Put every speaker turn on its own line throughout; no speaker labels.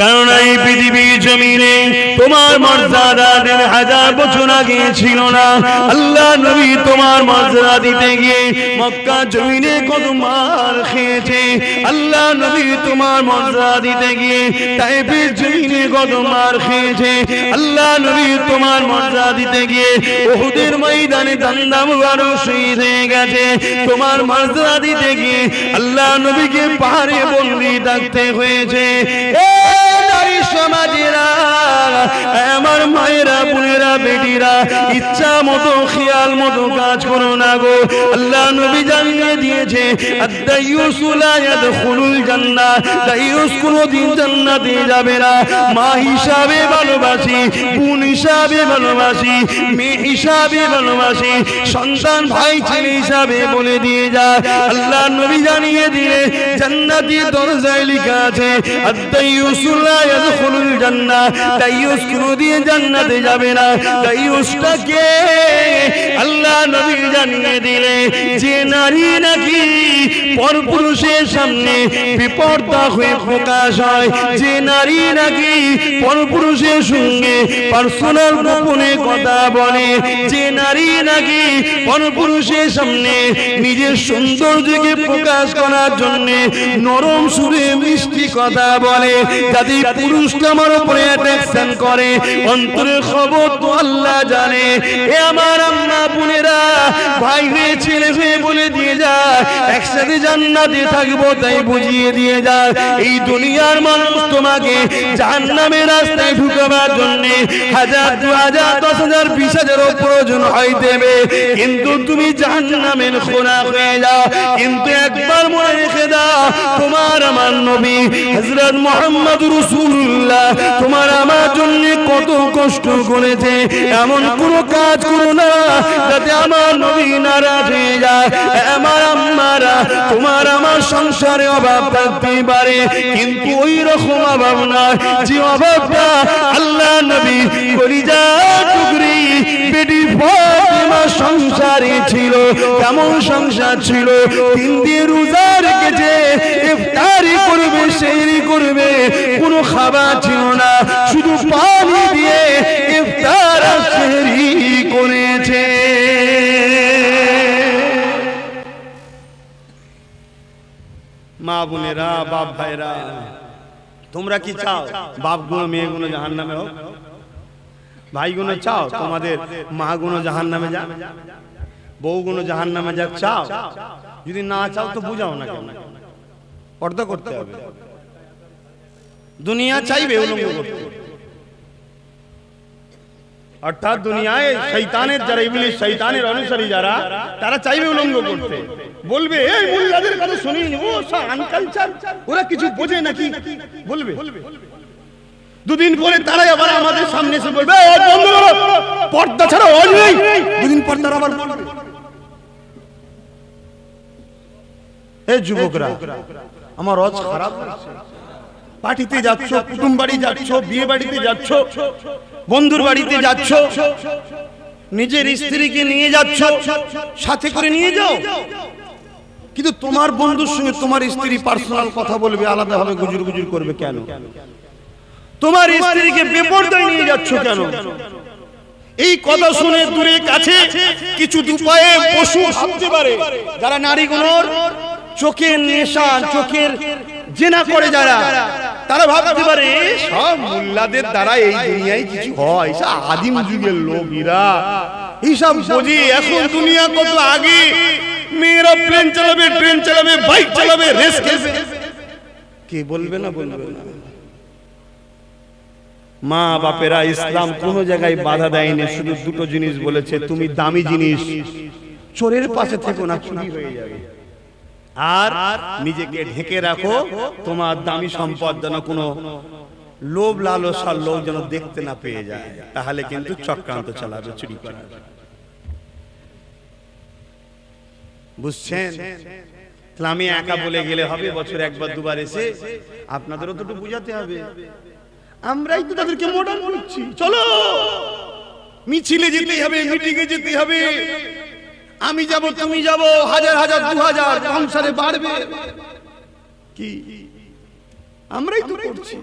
কারণ এই পৃথিবীর জমিনে তোমার মর্যাদা 1000 বছর আগে ছিল না। আল্লাহ নবী তোমার মর্যাদা দিতে গিয়ে মক্কা জমিনে কত মার খেয়েছে। আল্লাহ নবী তোমার মর্যাদা দিতে গিয়ে তায়েফের জমিনে কত মার খেয়েছে। আল্লাহ নবী তোমার মর্যাদা দিতে গিয়ে উহুদের ময়দানে দান্দা মুবারক শহীদ হয়ে গেছে। তোমার মর্যাদা দিতে গিয়ে আল্লাহ নবীকে পাহাড়ে বন্দী থাকতে হয়েছে। নারী সমাজেরা, আমার মায়েরা, বোনেরা, বেটিরা, ইচ্ছা মতো খেয়াল মতো কাজ করো না গো। আল্লাহ নবী জানিয়ে দিয়েছে আদ-দাইয়ুসু লা ইয়াদখুলুল জান্নাহ, দাইয়ুস কোনদিন জান্নাতে যাবে না। মা হিসাবে ভালোবাসি, বোন হিসাবে ভালোবাসি, মেয়ে হিসাবে ভালোবাসি, সন্তান ভাই ছেলে হিসাবে বলে দিয়ে যায়। আল্লাহ নবী জানিয়ে দিলে জান্নাতি দরজায় লেখা আছে আদ-দাইয়ুসু লা ইয়াদখুলুল জান্নাহ, দাইয়ুস কোনদিন জান্নাতে যাবে না। দাইয়ুসটা কে? আল্লাহ নবী জানিয়ে দিলে যে নারী নাকি পরপুরুষের সামনে বিপর্দা হয়ে প্রকাশ হয়, যে নারী নাকি পরপুরুষের সঙ্গে পার্সোনাল গোপনে কথা বলে, যে নারী নাকি পরপুরুষের সামনে নিজের সৌন্দর্যকে প্রকাশ করার জন্য নরম সুরে মিষ্টি কথা বলে, যাতে পুরুষটা আমার উপরে অ্যাট্রাকশন করে, অন্তরের খবর তো আল্লাহ জানে। এ আমার আম্মা বোনেরা, ভাই হয়ে ছেলে হয়ে বলে দিয়ে যায় একসাথে জান্নাতে থাকবো, তাই বুঝিয়ে দিয়ে যায় এই দুনিয়ার মানুষ তোমাকে জাহান্নামের রাস্তায় ঢুকাবার জন্য 1000, 2000, 10,000, 20,000 প্রয়োজন হয় দেবে, কিন্তু তুমি জাহান্নামের খোরা হয়ে যাও। কিন্তু একবার মনে রেখে দাও, তোমার আমার নবী হযরত মুহাম্মদ রাসূলুল্লাহ তোমার আমার জন্য কত কষ্ট করেছে। এমন কোন কাজ করো না যাতে আমার নবী নারাজ হয়ে যায়। আমার আম্মারা, তোমার আমার সংসারে অভাব থাকতে পারে, কিন্তু ওই রকম অভাব নয় যে অভাবটা আল্লাহ নবী কলিজা টুকরি বেটি ফাতেমা সংসারে ছিল। কেমন সংসার ছিল? 3 দিন রোজা রেখেছে, ইফতারি করবে, সেহরি করবে, কোনো খাবার ছিল না, শুধু পানি দিয়ে ইফতার আর সেহরি করেছে। মা বোনেরা, বাপ ভাইরা, তোমরা কি চাও বাপগুলো মেয়েগুলো জাহান্নামে হোক? ভাইগুলো চাও তোমাদের মাগুলো জাহান্নামে যাক, বউগুলো জাহান্নামে যাক? চাও? যদি না চাও তো বুঝাও না কেন, পর্দা করতে হবে। দুনিয়া চাইবে উলঙ্গ করতে, অর্থাৎ দুনিয়ায় শয়তানের যারা, ইবলিস শয়তানের অনুসারী যারা, তারা চাইবে উলঙ্গ করতে। বলবে এই মুল্লাদের কথা শুনিনি, ও সব আনকালচার, ওরা কিছু বোঝে নাকি বলবে। 2 দিন পরে তারাই আবার আমাদের সামনে এসে বলবে বন্ধ করো, পর্দা ছাড়া হয় নাই। 2 দিন পর তারা আবার বলবে। এই যুবকরা, আমার রজ খারাপ হচ্ছে। পার্টিতে যাচ্ছ, কুটুম বাড়ি যাচ্ছ, বিয়ে বাড়িতে যাচ্ছ, বন্ধুর বাড়িতে যাচ্ছ, নিজের স্ত্রীকে নিয়ে যাচ্ছ, সাথে করে নিয়ে যাও, কিন্তু তোমার বন্ধুর সঙ্গে তোমার স্ত্রী পার্সোনাল কথা বলবে, আলাদাভাবে গুজুর গুজুর করবে কেন? তোমার স্ত্রীকে বেপরদায় নিয়ে যাচ্ছ কেন? এই কথা শুনে দূরে কাছে কিছু দুপায়ে পশু ভাবতে পারে, যারা নারীগুলোর চোখের নেশা, চোখের জেনা করে যারা, তারা ভাবতে পারে সব মোল্লাদের দ্বারা এই দুনিয়ায় কিছু হয়, সব আদিম যুগের লোক এরা, এইসব বোঝে। এখন দুনিয়া কত আগে, মেয়েরা প্লেন চালাবে, ট্রেন চালাবে, বাইক চালাবে, রেস খেলবে, কে বলবে না? বলবে না। মা বাপেরা ইসলাম কোন জায়গায় বাধা দেয়নি, শুধু 2টো জিনিস বলেছে, তুমি দামি জিনিস চোরের পাশে থেকো না, চুরি হয়ে যাবে, আর নিজেকে ঢেকে রাখো, তোমার দামি সম্পদ যেন কোনো লোভ লালসার লোক যেন দেখতে না পেয়ে যায়, তাহলে কিন্তু চক্রান্ত চালাবে, চুরি করার। বুঝছেন? আমি একা বলে গেলে হবে? বছর 1বার 2বার এসে আপনাদেরও তো একটু বুঝাতে হবে। আমরাই তো তাদেরকে মডার্ন করছি, চলো মিছিলে যেতে হবে, মিটিংয়ে যেতে হবে, আমি যাব, তুমি যাব, 1000, 2000 সংসারে বাড়বে। কি আমরাই তো করছি।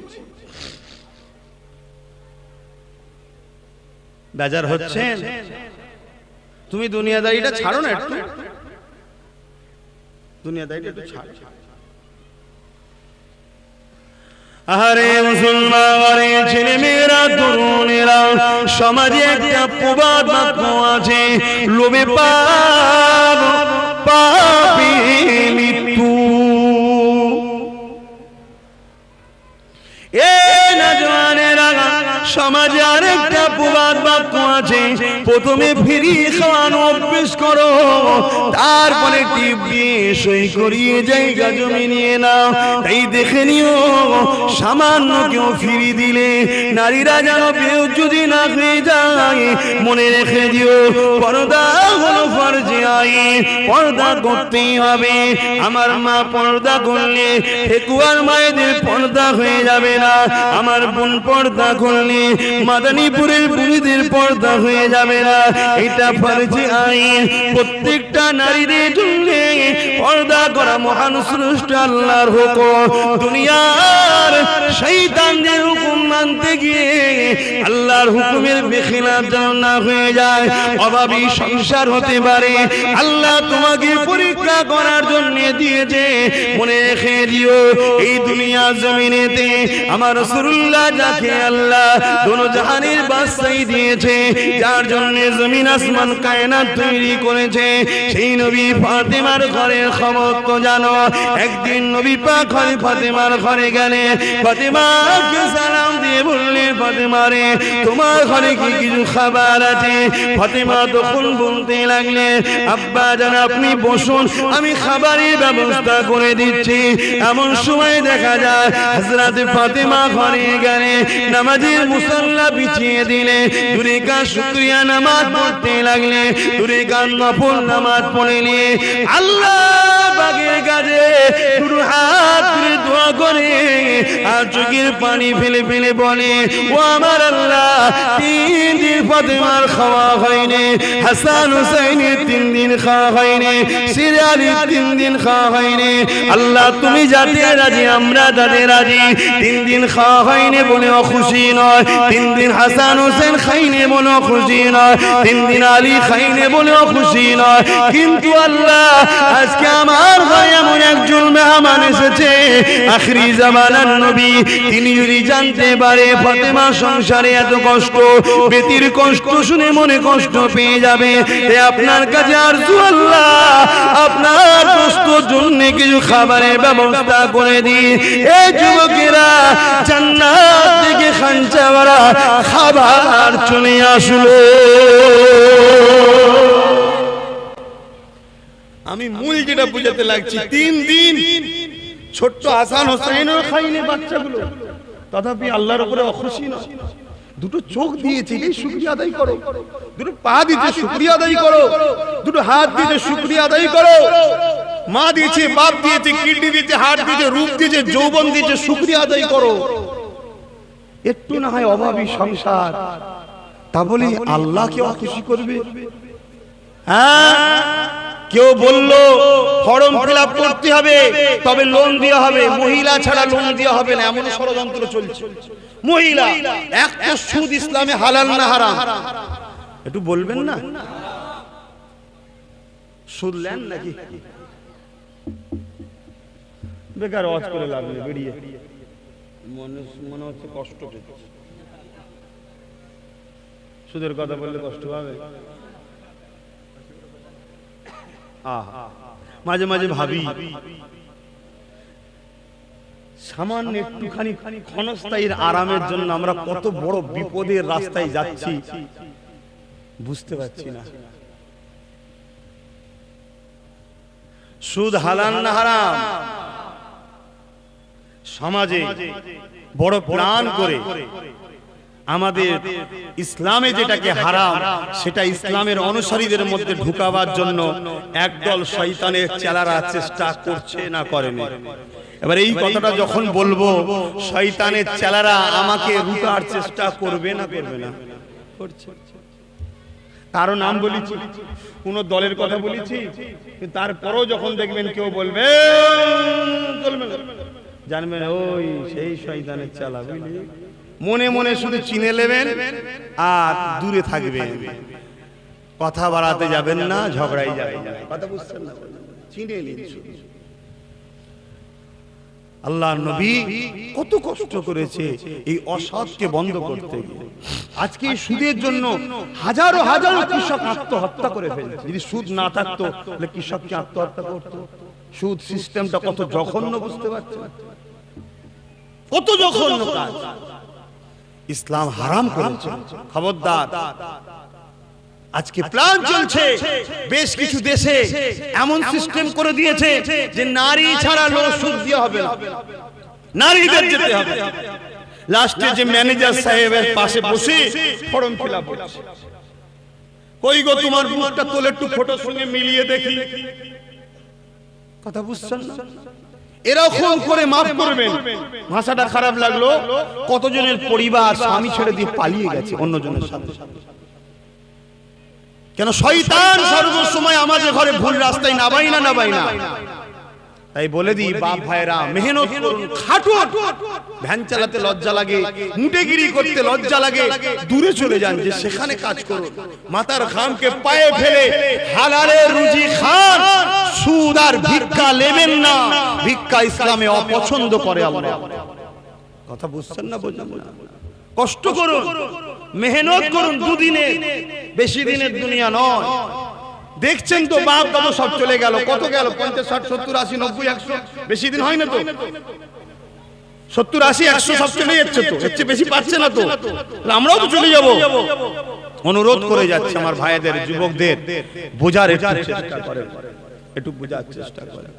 বেজার হচ্ছেন? তুমি দুনিয়াদারিটা ছাড়ো না, একটু দুনিয়াদারিটা একটু ছাড়ো। আরে মুসলমান ছেলে মেয়েরা, তরুণেরা, সমাজে একটা প্রবাদ বাক্য আছে, লোভে পাপ, পাপে মৃত্যু। এ নওজওয়ানেরা, সমাজে আরেকটা প্রবাদ বাক্য আছে, প্রথমে ফিরি খাওয়ানো অভ্যেস করো, তারপরে টিপ দিয়ে সই করিয়ে জায়গা জমি নিয়ে নাও। তাই দেখে নিও, সামান্য কেউ ফিরি দিলে নারীরা যেন বেহুজুদি না হয়ে যায়। মনে রেখে দিও, পর্দা হলো ফরজে আইন, পর্দা করতেই হবে। আমার মা পর্দা করলে ঠেকুয়ার মায়েদের পর্দা হয়ে যাবে না, আমার বোন পর্দা করলে মাদানীপুরের বুড়িদের পর্দা হয়ে যাবে না। এটা ফরজে আইন, প্রত্যেকটা নারীদের জন্য পর্দা করা মহান স্রষ্টা আল্লাহর হুকুম। দুনিয়ার শয়তানদের হুকুম মানতে গিয়ে আল্লাহর হুকুমের বেখিলাফ যেন না হয়ে যায়, অভাবী সংসার হতে পারে। আল্লাহ তোমাকে পরীক্ষা করার জন্য দিয়েছে, মনে রেখে দিও। এই দুনিয়া জমিনেতে আমার রাসূলুল্লাহ যাকে আল্লাহ দোনো জাহানের বাদশাহী দিয়েছে, যার জন্য জমিন আসমান কায়নাত তৈরি করেছে, সেই নবী ফাতেমার ঘরের খবর তো জানো। একদিন নবী পাক ফাতেমার ঘরে গেলে ফাতেমাকে সালাম দিয়ে বললেন, ফাতেমা রে, তোমার ঘরে কি কিছু খাবার আছে? ফাতেমা তখন বলতে লাগলে, আব্বা জান আপনি বসুন, আমি খাবারের ব্যবস্থা করে দিচ্ছি। এমন সময় দেখা যায় হযরত ফাতেমা ঘরে গেলে নামাজের মুসাল্লা বিছিয়ে দিলে, দূরে কার শুকরিয়া নামাজ পড়তে লাগলে, দূরে কার নফল নামাজ পড়ে নিয়ে আল্লাহ পাকের কাছে শুরু হাত তুলে দোয়া করে আর চোখের পানি ফেলে ফেলে বলে, ও আমার আল্লাহ, 3 দিন ফাতেমার খাওয়া হয়নি, হাসান হুসাইনের 3 দিন খাওয়া হয়নি, সিরালির 3 দিন খাওয়া হয়নি। আল্লাহ তুমি যাতে রাজি আমরা তাতে রাজি। 3 দিন খাওয়া হয়নি বলে খুশি নয়, 3 দিন হাসান হোসেন খাইনি বলে খুশি নয়, 3 দিন আলী খাইনি বলে খুশি নয়। কিন্তু আল্লাহ আজকে আমার ঘরে এমন একজন মেহমান এসেছে, আখিরি জামানার নবী, তিনি যদি জানতে পারে ফাতেমা সংসারে এত কষ্ট, বেতির কষ্ট শুনে মনে কষ্ট পেয়ে যাবে। আপনার কাছে আরজু আল্লাহ, আপনার কষ্টর জন্য কিছু খাবারের ব্যবস্থা করে দিন। এই যুবকেরা জান্নাত থেকে খাঞ্চা ভরা খাবার চলে আসলো। আমি মূল যেটা বুঝাতে লাগছি, 3 দিন ছোট্ট হাসান হোসেনও খাইনি বাচ্চাগুলো, তথাপি আল্লাহর উপরে অখুশি না। দুটো চোখ দিয়েছে, এই শুকরিয়া আদায় করো। দুটো পা দিয়েছে, শুকরিয়া আদায় করো। দুটো হাত দিয়েছে, শুকরিয়া আদায় করো। মা দিয়েছে, বাপ দিয়েছে, কিডনি দিয়েছে, হার্ট দিয়েছে, রূপ দিয়েছে, যৌবন দিয়েছে, শুকরিয়া আদায় করো। একটু না হয় অভাবী সংসার, তা বলে আল্লাহকে অখুশি করবে? হ্যাঁ, কেউ বললো ফর্ম ফিল আপ করতে হবে তবে লোন দেওয়া হবে, মহিলা ছাড়া লোন দেওয়া হবে না, এমন ষড়যন্ত্র চলছে। মহিলা এক তো সুদ ইসলামে হালাল না হারাম? একটু বলবেন না, সুদ নেন নাকি? বেকার ওয়াজ করে লাভ নেই, বেরিয়ে মনে হচ্ছে কষ্ট পেয়েছে। সুদের কথা বললে কষ্ট হবে। মাঝে মাঝে ভাবি, সামান্য একটুখানি ক্ষণস্থায়ী আরামের জন্য আমরা কত বড় বিপদের রাস্তায় যাচ্ছি বুঝতে পারছি না। সুদ হালাল না হারাম? সমাজে বড় প্ল্যান করে আমাদের ইসলামে যেটাকে হারাম সেটা ইসলামের অনুসারীদের মধ্যে ঢুকাবার জন্য একদল শয়তানের চেলারা চেষ্টা করছে না করেনি? এবার এই কথাটা যখন বলবো, শয়তানের চেলারা আমাকে রুটার চেষ্টা করবে না করবে না? করছে। কারো নাম বলেছি, কোন দলের কথা বলেছি, তারপরেও যখন দেখবেন কেউ বলবে জানবেন ওই সেই শয়তানের চালা, বুঝলি? মনে মনে শুধু চিনে নেবেন আর দূরে থাকবেন, কথা বাড়াতে যাবেন না, ঝগড়াই যাবেন না। কথা বুঝছেন না? চিনে নিন শুধু। আল্লাহ নবী কত কষ্ট করেছে এই অসৎকে বন্ধ করতে গিয়ে। আজকে সুদের জন্য হাজারো হাজারো কৃষক আত্মহত্যা করে ফেলছে। যদি সুদ না থাকতো তাহলে কৃষককে আত্মহত্যা করতো। সুদ সিস্টেমটা কত জঘন্য, বুঝতে পারছেন? কত জঘন্য কাজ ইসলাম হারাম করেছে। খবরদার, আজকে প্ল্যান চলছে বেশ কিছু দেশে, এমন সিস্টেম করে দিয়েছে যে নারী ছাড়া লোক সুদ দিয়ে হবে না, নারীদের যেতে হবে। লাস্টে যে ম্যানেজার সাহেবের পাশে বসে ফর্ম ফিল আপ করছে, কই গো তোমার মুখটা তোলে একটু ফটোর সঙ্গে মিলিয়ে দেখি। কথা বুঝছেন না? এরকম করে মাফ করবেন, ভাষাটা খারাপ লাগলো, কতজনের পরিবার স্বামী ছেড়ে দিয়ে পালিয়ে গেছে অন্যজনের সাথে। কেন? শয়তান সর্বসময় আমাদের ঘরে ভুল রাস্তায় নাবাই না। তাই বলে দিই বাপ ভাইরা, মেহনত করুন, খাটুন। ভ্যান চালাতে লজ্জা লাগে, মুটেগিরি করতে লজ্জা লাগে, দূরে চলে যান, যে সেখানে কাজ করুন। মাথার ঘামকে পায়ে ফেলে হালালের রুজি খান, সুদ আর ভিক্ষা নেবেন না। ভিক্ষা ইসলামে অপছন্দ করে আল্লাহ। কথা বুঝছেন না? বুঝলেন না? কষ্ট করুন, মেহনত করুন, দুদিনে বেশি দিনের দুনিয়া নয়। দেখছেন তো বাপ দাদু সব চলে গেল, কত গেল? 50, 60, 70, 80, 90, 100, বেশি দিন হয় না তো। 70, 80, 100 সব চলে যাচ্ছে তো, এর চেয়ে বেশি পাচ্ছে না তো। আমরাও তো চলে যাব। অনুরোধ করে যাচ্ছে আমার ভাইদের, যুবকদের, বোঝার একটু চেষ্টা করেন, একটু বোঝার চেষ্টা করেন।